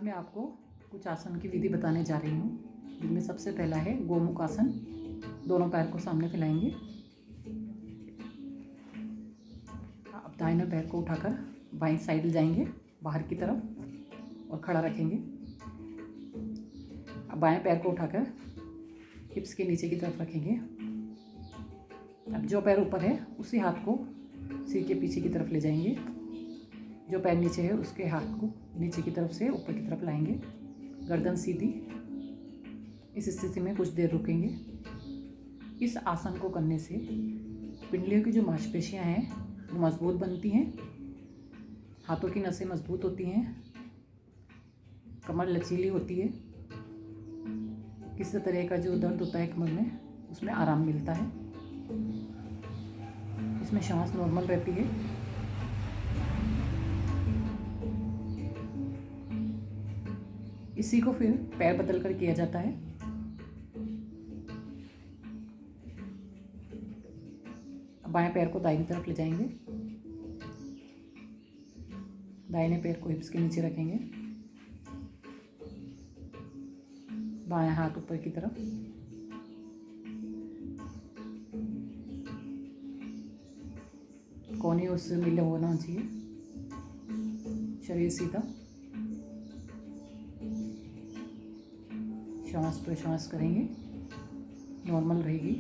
आज मैं आपको कुछ आसन की विधि बताने जा रही हूँ, जिनमें सबसे पहला है गोमुख आसन। दोनों पैर को सामने फैलाएंगे। अब दाहिने पैर को उठाकर बाईं साइड जाएंगे बाहर की तरफ और खड़ा रखेंगे। अब बाएं पैर को उठाकर हिप्स के नीचे की तरफ रखेंगे। अब जो पैर ऊपर है उसी हाथ को सिर के पीछे की तरफ ले जाएंगे। जो पैर नीचे है उसके हाथ को नीचे की तरफ से ऊपर की तरफ लाएंगे। गर्दन सीधी। इस स्थिति में कुछ देर रुकेंगे। इस आसन को करने से पिंडलियों की जो मांसपेशियां हैं वो मजबूत बनती हैं, हाथों की नसें मजबूत होती हैं, कमर लचीली होती है। किसी तरह का जो दर्द होता है कमर में उसमें आराम मिलता है। इसमें सांस नॉर्मल रहती है। इसी को फिर पैर बदल कर किया जाता है। बाएं पैर को दाहिनी तरफ ले जाएंगे। दाहिने पैर को हिप्स के नीचे रखेंगे। बायां हाथ ऊपर की तरफ। कोहनी उससे मिले होना चाहिए। शरीर सीधा। श्वास प्रश्वास करेंगे, नॉर्मल रहेगी।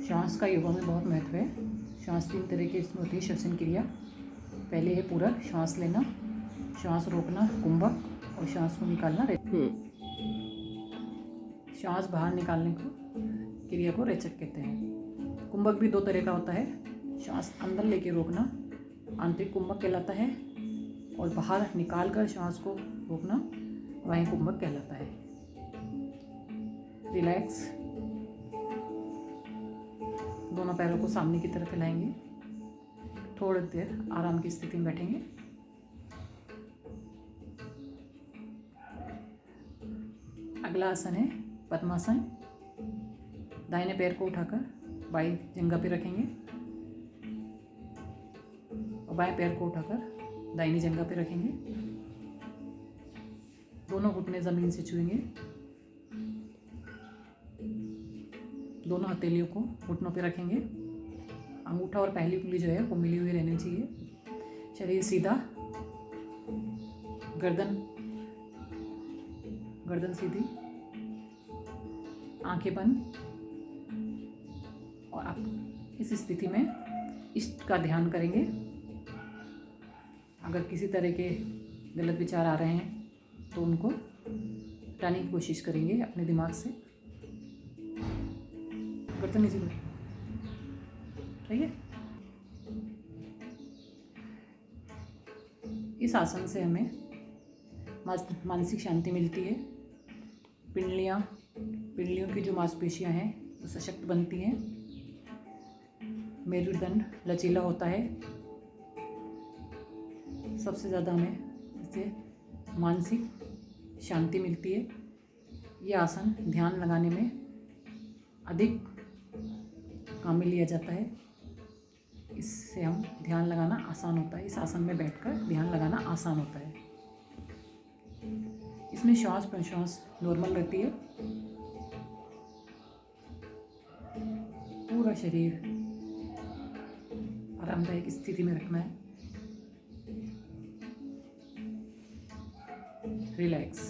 श्वास का योगा में बहुत महत्व है। श्वास 3 तरह की इसमें होती है श्वसन क्रिया। पहले है पूरक, श्वास लेना, श्वास रोकना कुंभक, और श्वास को निकालना श्वास बाहर निकालने को क्रिया को रेचक कहते हैं। कुंभक भी 2 तरह का होता है। श्वास अंदर लेके रोकना आंतरिक कुंभक कहलाता है, और बाहर निकाल कर श्वास को रोकना वायु कुंभक कहलाता है। रिलैक्स। दोनों पैरों को सामने की तरफ फैलाएंगे। थोड़ी देर आराम की स्थिति में बैठेंगे। अगला आसन है पद्मासन। दाहिने पैर को उठाकर बाईं जंघा पे रखेंगे और बाएं पैर को उठाकर दाहिनी जंघा पे रखेंगे। दोनों घुटने ज़मीन से छुएंगे। दोनों हथेलियों को घुटनों पे रखेंगे। अंगूठा और पहली उंगली जो है वो मिली हुई रहनी चाहिए। शरीर सीधा। गर्दन सीधी। आंखें बंद। और आप इस स्थिति में इष्ट का ध्यान करेंगे। अगर किसी तरह के गलत विचार आ रहे हैं तो उनको हटाने की कोशिश करेंगे अपने दिमाग से। गर्दन नीचे है। इस आसन से हमें मानसिक शांति मिलती है। पिंडलियों की जो मांसपेशियां हैं वो सशक्त बनती हैं। मेरुदंड लचीला होता है। सबसे ज़्यादा हमें इससे मानसिक शांति मिलती है। ये आसन ध्यान लगाने में अधिक काम में लिया जाता है। इससे हम ध्यान लगाना आसान होता है। इस आसन में बैठकर ध्यान लगाना आसान होता है। इसमें श्वास प्रश्वास नॉर्मल रहती है। पूरा शरीर आरामदायक स्थिति में रखना है। रिलैक्स।